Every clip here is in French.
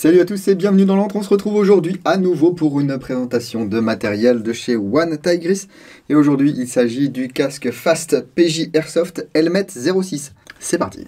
Salut à tous et bienvenue dans l'Antre. On se retrouve aujourd'hui à nouveau pour une présentation de matériel de chez One Tigris. Et aujourd'hui il s'agit du casque Fast PJ Airsoft Helmet 06. C'est parti.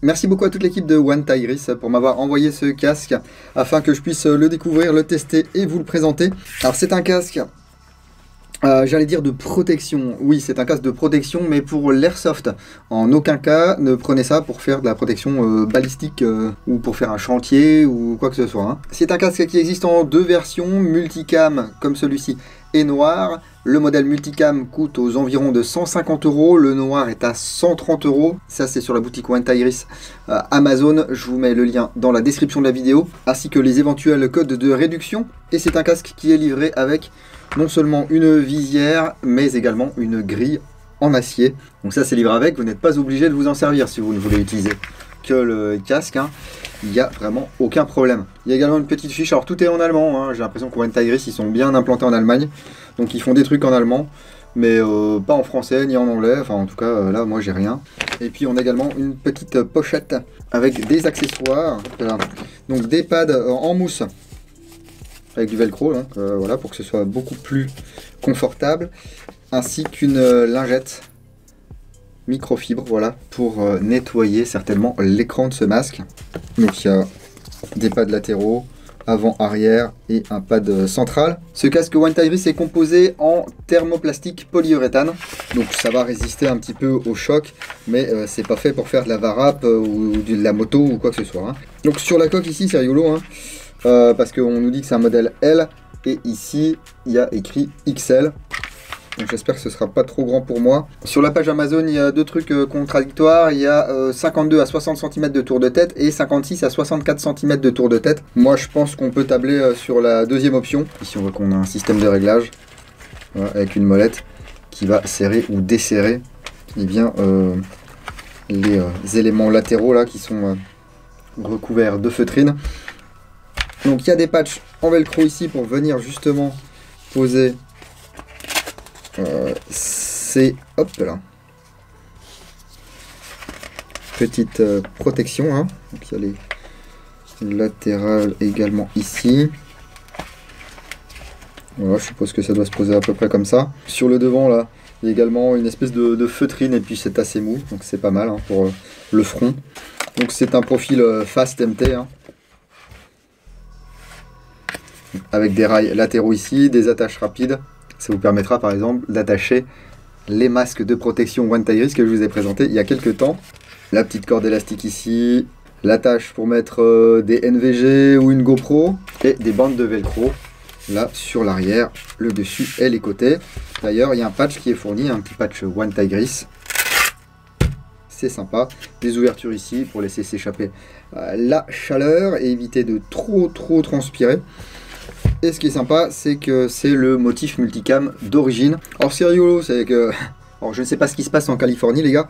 Merci beaucoup à toute l'équipe de One Tigris pour m'avoir envoyé ce casque afin que je puisse le découvrir, le tester et vous le présenter. Alors c'est un casque, j'allais dire de protection. Oui, c'est un casque de protection, mais pour l'airsoft. En aucun cas, ne prenez ça pour faire de la protection balistique ou pour faire un chantier ou quoi que ce soit. Hein. C'est un casque qui existe en deux versions, multicam comme celui-ci et noir. Le modèle multicam coûte aux environs de 150 €, le noir est à 130 €. Ça c'est sur la boutique One Tigris Amazon, je vous mets le lien dans la description de la vidéo, ainsi que les éventuels codes de réduction. Et c'est un casque qui est livré avec non seulement une visière, mais également une grille en acier. Donc ça c'est livré avec, vous n'êtes pas obligé de vous en servir si vous ne voulez utiliser que le casque, hein. Il n'y a vraiment aucun problème. Il y a également une petite fiche, alors tout est en allemand, hein. J'ai l'impression que One Tigris ils sont bien implantés en Allemagne, donc ils font des trucs en allemand, mais pas en français ni en anglais, enfin en tout cas là moi j'ai rien. Et puis on a également une petite pochette avec des accessoires, voilà. Donc des pads en mousse avec du velcro, donc, voilà, pour que ce soit beaucoup plus confortable, ainsi qu'une lingette microfibre, voilà, pour nettoyer certainement l'écran de ce masque. Donc il y a des pads latéraux, avant, arrière et un pad central. Ce casque One Tigris est composé en thermoplastique polyuréthane, donc ça va résister un petit peu au choc, mais c'est pas fait pour faire de la varap ou de la moto ou quoi que ce soit. Hein. Donc sur la coque ici c'est rigolo, hein, parce qu'on nous dit que c'est un modèle L et ici il y a écrit XL. Donc j'espère que ce sera pas trop grand pour moi. Sur la page Amazon, il y a deux trucs contradictoires. Il y a 52 à 60 cm de tour de tête et 56 à 64 cm de tour de tête. Moi, je pense qu'on peut tabler sur la deuxième option. Ici, on voit qu'on a un système de réglage, voilà, avec une molette qui va serrer ou desserrer les éléments latéraux là qui sont recouverts de feutrine. Donc il y a des patchs en velcro ici pour venir justement poser c'est hop là, petite protection, hein. Donc il y a les latérales également ici. Voilà, je suppose que ça doit se poser à peu près comme ça. Sur le devant là, il y a également une espèce de feutrine et puis c'est assez mou, donc c'est pas mal, hein, pour le front. Donc c'est un profil Fast MT, hein, avec des rails latéraux ici, des attaches rapides. Ça vous permettra par exemple d'attacher les masques de protection One Tigris que je vous ai présenté il y a quelques temps. La petite corde élastique ici, l'attache pour mettre des NVG ou une GoPro et des bandes de velcro là sur l'arrière, le dessus et les côtés. D'ailleurs il y a un patch qui est fourni, un petit patch One Tigris. C'est sympa, des ouvertures ici pour laisser s'échapper la chaleur et éviter de trop transpirer. Et ce qui est sympa, c'est que c'est le motif multicam d'origine. Alors c'est rigolo, c'est que... Alors je ne sais pas ce qui se passe en Californie les gars,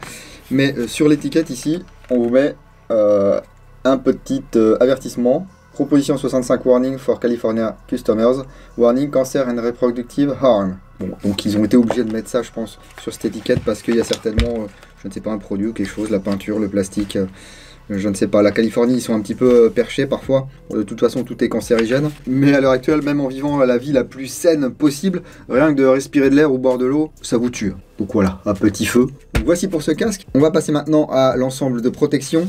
mais sur l'étiquette ici, on vous met un petit avertissement. Proposition 65 warning for California customers. Warning cancer and reproductive harm. Bon, donc ils ont été obligés de mettre ça je pense sur cette étiquette parce qu'il y a certainement, je ne sais pas, un produit ou quelque chose, la peinture, le plastique... Je ne sais pas, la Californie ils sont un petit peu perchés parfois, de toute façon tout est cancérigène. Mais à l'heure actuelle, même en vivant la vie la plus saine possible, rien que de respirer de l'air ou boire de l'eau, ça vous tue. Donc voilà, un petit feu. Donc voici pour ce casque. On va passer maintenant à l'ensemble de protection.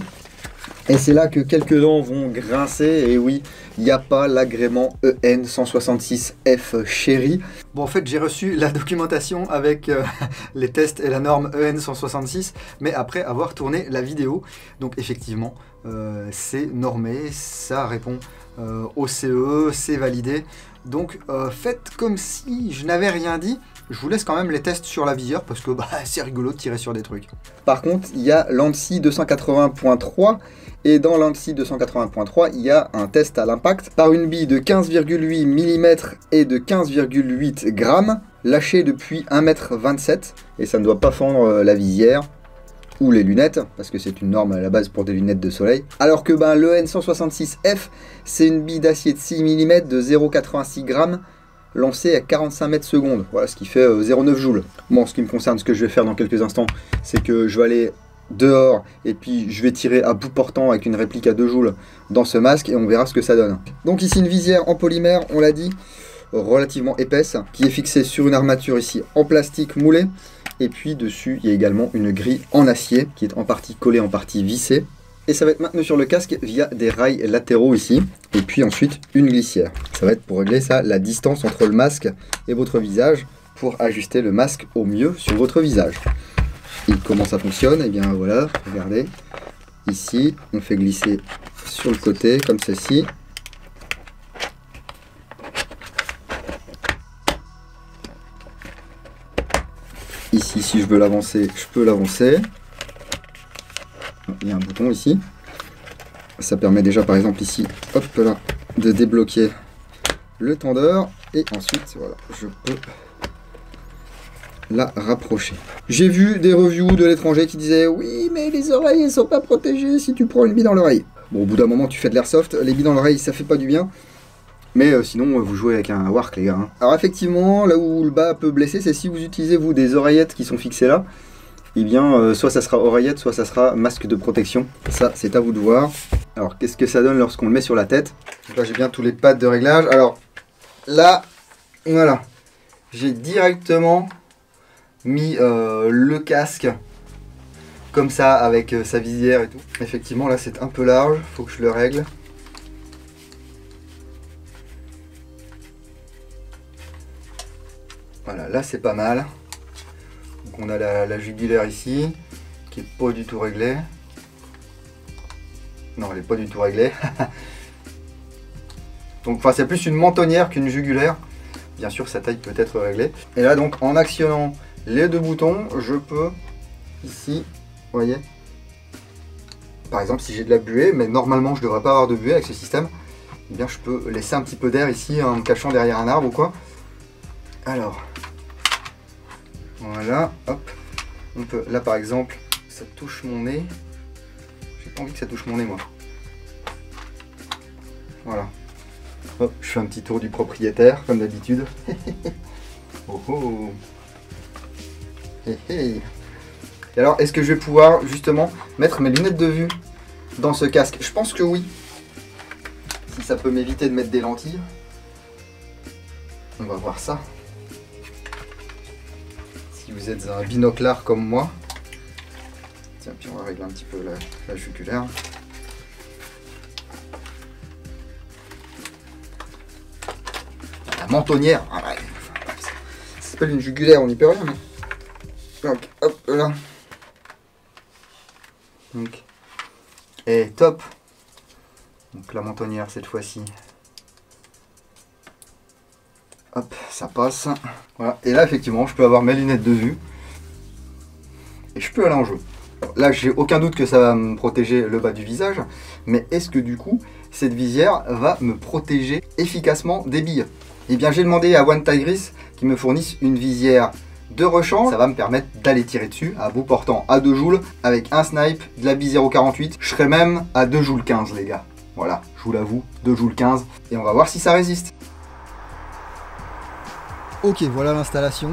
Et c'est là que quelques dents vont grincer, et oui, il n'y a pas l'agrément EN 166F Chéri. Bon, en fait, j'ai reçu la documentation avec les tests et la norme EN 166, mais après avoir tourné la vidéo. Donc effectivement, c'est normé, ça répond au CE, c'est validé. Donc faites comme si je n'avais rien dit. Je vous laisse quand même les tests sur la visière parce que c'est rigolo de tirer sur des trucs. Par contre, il y a l'ANSI 280.3 et dans l'ANSI 280.3, il y a un test à l'impact par une bille de 15,8 mm et de 15,8 g lâchée depuis 1,27 m et ça ne doit pas fendre la visière. ou les lunettes, parce que c'est une norme à la base pour des lunettes de soleil. Alors que ben, le N166F, c'est une bille d'acier de 6 mm de 0,86 g lancée à 45 mètres secondes, voilà, ce qui fait 0,9 joules. Bon, en ce qui me concerne, ce que je vais faire dans quelques instants, c'est que je vais aller dehors et puis je vais tirer à bout portant avec une réplique à 2 joules dans ce masque et on verra ce que ça donne. Donc ici une visière en polymère, on l'a dit, relativement épaisse, qui est fixée sur une armature ici en plastique moulé. Et puis dessus, il y a également une grille en acier qui est en partie collée, en partie vissée. Et ça va être maintenu sur le casque via des rails latéraux ici. Et puis ensuite, une glissière. Ça va être pour régler ça, la distance entre le masque et votre visage, pour ajuster le masque au mieux sur votre visage. Et comment ça fonctionne? Et bien voilà, regardez. Ici, on fait glisser sur le côté, comme ceci. Ici, si je veux l'avancer, je peux l'avancer. Il y a un bouton ici. Ça permet déjà, par exemple, ici, hop là, de débloquer le tendeur. Et ensuite, voilà, je peux la rapprocher. J'ai vu des reviews de l'étranger qui disaient « Oui, mais les oreilles, elles sont pas protégées si tu prends une bille dans l'oreille. » Bon, au bout d'un moment, tu fais de l'airsoft. Les billes dans l'oreille, ça fait pas du bien. Mais sinon, vous jouez avec un Wark, les gars. Hein. Alors effectivement, là où le bas peut blesser, c'est si vous utilisez, vous, des oreillettes qui sont fixées là. Eh bien, soit ça sera oreillette, soit ça sera masque de protection. Ça, c'est à vous de voir. Alors, qu'est-ce que ça donne lorsqu'on le met sur la tête? Donc là, j'ai bien tous les pads de réglage. Alors, là, voilà. J'ai directement mis le casque comme ça, avec sa visière et tout. Effectivement, là, c'est un peu large. Faut que je le règle. Voilà, là c'est pas mal. Donc on a la jugulaire ici, qui est pas du tout réglée. Non, elle est pas du tout réglée. Donc enfin, c'est plus une mentonnière qu'une jugulaire. Bien sûr, sa taille peut être réglée. Et là donc, en actionnant les deux boutons, je peux, ici, vous voyez, par exemple si j'ai de la buée, mais normalement je devrais pas avoir de buée avec ce système, eh bien je peux laisser un petit peu d'air ici, en me cachant derrière un arbre ou quoi. Alors, voilà, hop, on peut, là par exemple, ça touche mon nez. J'ai pas envie que ça touche mon nez, moi. Voilà. Hop, je fais un petit tour du propriétaire, comme d'habitude. Oh oh. Hey, hey. Et alors, est-ce que je vais pouvoir, justement, mettre mes lunettes de vue dans ce casque? Je pense que oui. Si ça peut m'éviter de mettre des lentilles. On va voir ça. Si vous êtes un binoclard comme moi. Tiens, puis on va régler un petit peu la jugulaire. La mentonnière. Ah ouais. Ça s'appelle une jugulaire, on n'y peut rien. Mais... Donc, hop là. Donc. Et top. Donc la mentonnière cette fois-ci. Hop, ça passe. Voilà. Et là, effectivement, je peux avoir mes lunettes de vue. Et je peux aller en jeu. Là, j'ai aucun doute que ça va me protéger le bas du visage. Mais est-ce que du coup, cette visière va me protéger efficacement des billes? Eh bien, j'ai demandé à One Tigris qu'ils me fournissent une visière de rechange. Ça va me permettre d'aller tirer dessus à bout portant à 2 joules avec un snipe, de la bille 0,48. Je serai même à 2 joules 15, les gars. Voilà, je vous l'avoue, 2 joules 15. Et on va voir si ça résiste. Ok, voilà l'installation.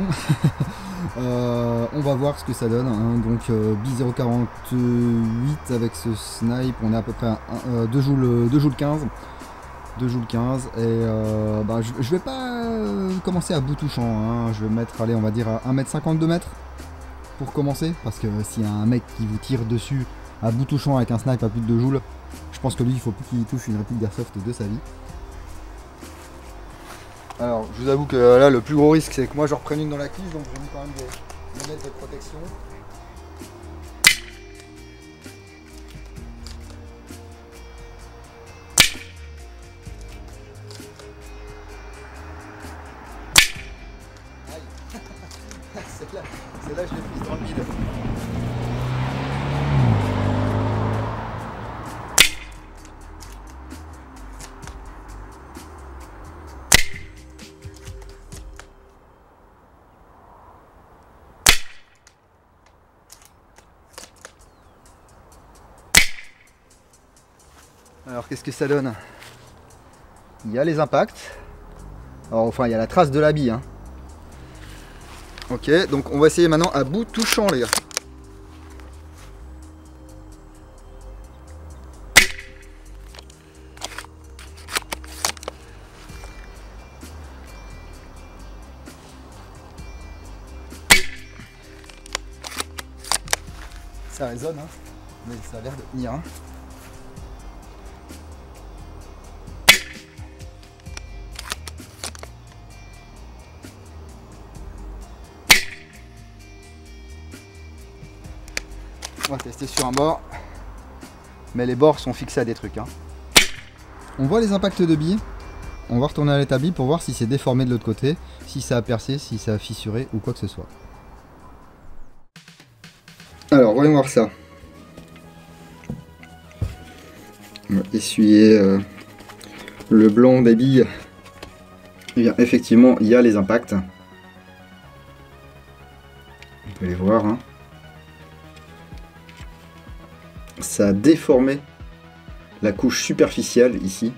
On va voir ce que ça donne. Hein. Donc bille 0,48 avec ce snipe, on est à peu près à 2 joules 15. 2 joules 15 et bah, je vais pas commencer à bout touchant, hein. Je vais mettre, allez, on va dire à 1,50 m, 2 mètres pour commencer, parce que s'il y a un mec qui vous tire dessus à bout touchant avec un snipe à plus de 2 joules, je pense que lui il faut plus qu'il touche une réplique d'airsoft de sa vie. Alors je vous avoue que là le plus gros risque c'est que moi je reprenne une dans la cuisse, donc j'ai mis quand même des lunettes de protection. C'est là que je l'ai prise dans le vide. Alors qu'est-ce que ça donne? Il y a les impacts. Alors, enfin, il y a la trace de la bille. Hein. Ok, donc on va essayer maintenant à bout touchant, les gars. Ça résonne, hein, mais ça a l'air de tenir. Hein. On va tester sur un bord, mais les bords sont fixés à des trucs. Hein. On voit les impacts de billes. On va retourner à l'établi pour voir si c'est déformé de l'autre côté, si ça a percé, si ça a fissuré ou quoi que ce soit. Alors, voyons voir ça. On va essuyer le blanc des billes. Et bien, effectivement, il y a les impacts. On peut les voir. Hein. Ça a déformé la couche superficielle ici.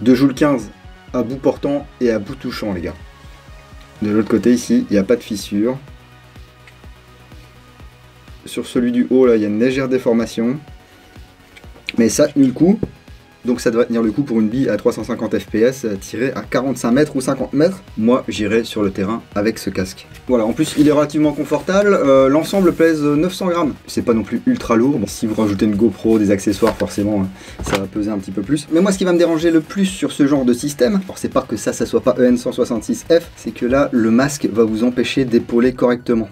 De Joule 15 à bout portant et à bout touchant, les gars. De l'autre côté ici, il n'y a pas de fissure. Sur celui du haut, là, il y a une légère déformation. Mais ça a tenu le coup. Donc ça devrait tenir le coup pour une bille à 350 fps tirée à 45 mètres ou 50 mètres. Moi, j'irai sur le terrain avec ce casque. Voilà, en plus, il est relativement confortable. L'ensemble pèse 900 grammes. C'est pas non plus ultra lourd. Bon, si vous rajoutez une GoPro, des accessoires, forcément, ça va peser un petit peu plus. Mais moi, ce qui va me déranger le plus sur ce genre de système, alors c'est pas que ça soit pas EN166F, c'est que là, le masque va vous empêcher d'épauler correctement.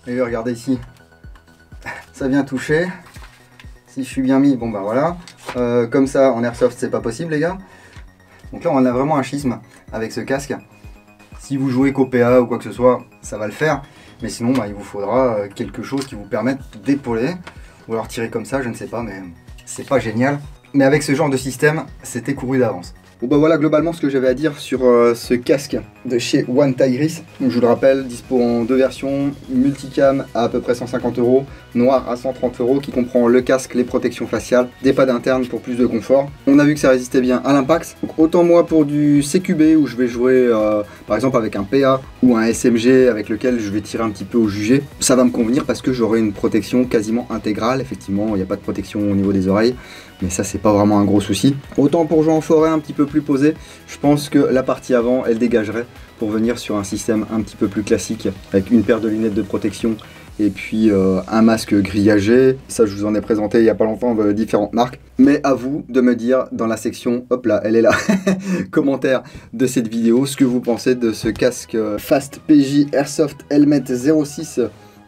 Et regardez ici, ça vient toucher. Si je suis bien mis, bon bah voilà. Comme ça, en airsoft, c'est pas possible, les gars. Donc là, on a vraiment un schisme avec ce casque. Si vous jouez qu'au PA ou quoi que ce soit, ça va le faire. Mais sinon, bah, il vous faudra quelque chose qui vous permette d'épauler. Ou alors tirer comme ça, je ne sais pas, mais c'est pas génial. Mais avec ce genre de système, c'était couru d'avance. Bon bah voilà globalement ce que j'avais à dire sur ce casque de chez One Tigris. Donc, je vous le rappelle, dispo en deux versions, multicam à peu près 150 €, noir à 130 €, qui comprend le casque, les protections faciales, des pads internes pour plus de confort. On a vu que ça résistait bien à l'impact. Donc autant moi pour du CQB où je vais jouer par exemple avec un PA ou un SMG avec lequel je vais tirer un petit peu au jugé, ça va me convenir parce que j'aurai une protection quasiment intégrale. Effectivement, il n'y a pas de protection au niveau des oreilles, mais ça c'est pas vraiment un gros souci. Autant pour jouer en forêt un petit peu plus posé, je pense que la partie avant elle dégagerait pour venir sur un système un petit peu plus classique avec une paire de lunettes de protection et puis un masque grillagé. Ça je vous en ai présenté il y a pas longtemps de différentes marques, mais à vous de me dire dans la section, hop là, elle est là, commentaire de cette vidéo, ce que vous pensez de ce casque Fast PJ Airsoft Helmet 06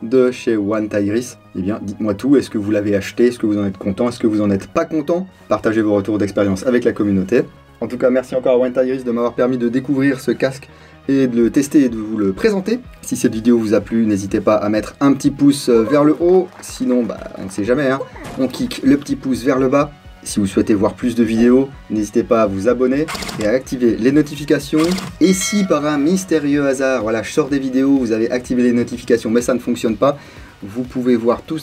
de chez One Tigris. Eh bien, dites-moi tout. Est-ce que vous l'avez acheté? Est-ce que vous en êtes content? Est-ce que vous en êtes pas content? Partagez vos retours d'expérience avec la communauté. En tout cas, merci encore à One Tigris de m'avoir permis de découvrir ce casque et de le tester et de vous le présenter. Si cette vidéo vous a plu, n'hésitez pas à mettre un petit pouce vers le haut. Sinon, bah, on ne sait jamais, hein. On kick le petit pouce vers le bas. Si vous souhaitez voir plus de vidéos, n'hésitez pas à vous abonner et à activer les notifications. Et si par un mystérieux hasard, voilà, je sors des vidéos, vous avez activé les notifications mais ça ne fonctionne pas, vous pouvez voir tout ce qui